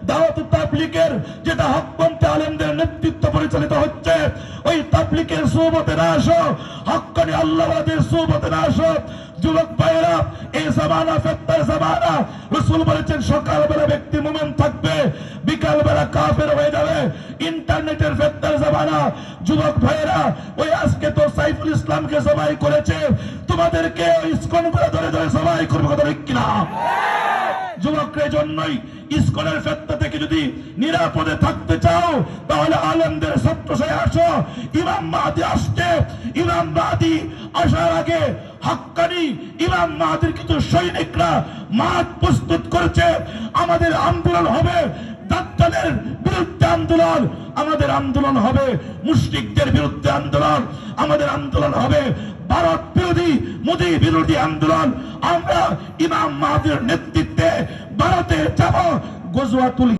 দাওয়াত তাবলীগের যেটা হকপন্থী আলেমদের নেতৃত্ব পরিচালিত হচ্ছে, ওই তাবলীগের সোহবতে না আসো, হক্কানি আল্লাহওয়ালাদের সোহবতে না আসো। যুবক ভাইয়েরা, এই জামানা ফিতনার জামানা। রাসূল বলেছেন সকালবেলা ব্যক্তি মুমিন থাকবে, বিকালবেলা কাফের হয়ে যাবে। ইন্টারনেটের ফিতনার জামানা। যুবক ভাইয়েরা, ওই আজকে তো সাইফুল ইসলামকে জবাই করেছে, তোমাদেরকে ইসকন করে ধরে ধরে জবাই করবে, কথা ঠিক কিনা? যুবকদের জন্যই ইসকনের ফিতনা থেকে যদি নিরাপদে থাকতে চাও, তাহলে আলেমদের সত্যসায় আসো। ইমাম মাহদী আসছে, ইমাম মাহদী আসার আগে হক্কানি ইমাম মাহদীর কিছু সৈনিকরা মাঠ প্রস্তুত করেছে। আমাদের আন্দোলন হবে দাজ্জালের বিরুদ্ধে আন্দোলন, আমাদের আন্দোলন হবে মুশরিকদের বিরুদ্ধে আন্দোলন, আমাদের আন্দোলন হবে ভারত বিরোধী মোদী বিরোধী আন্দোলন। আমরা ইমাম মাহদীর নেতৃত্বে ভারতে যাব, গজওয়াতুল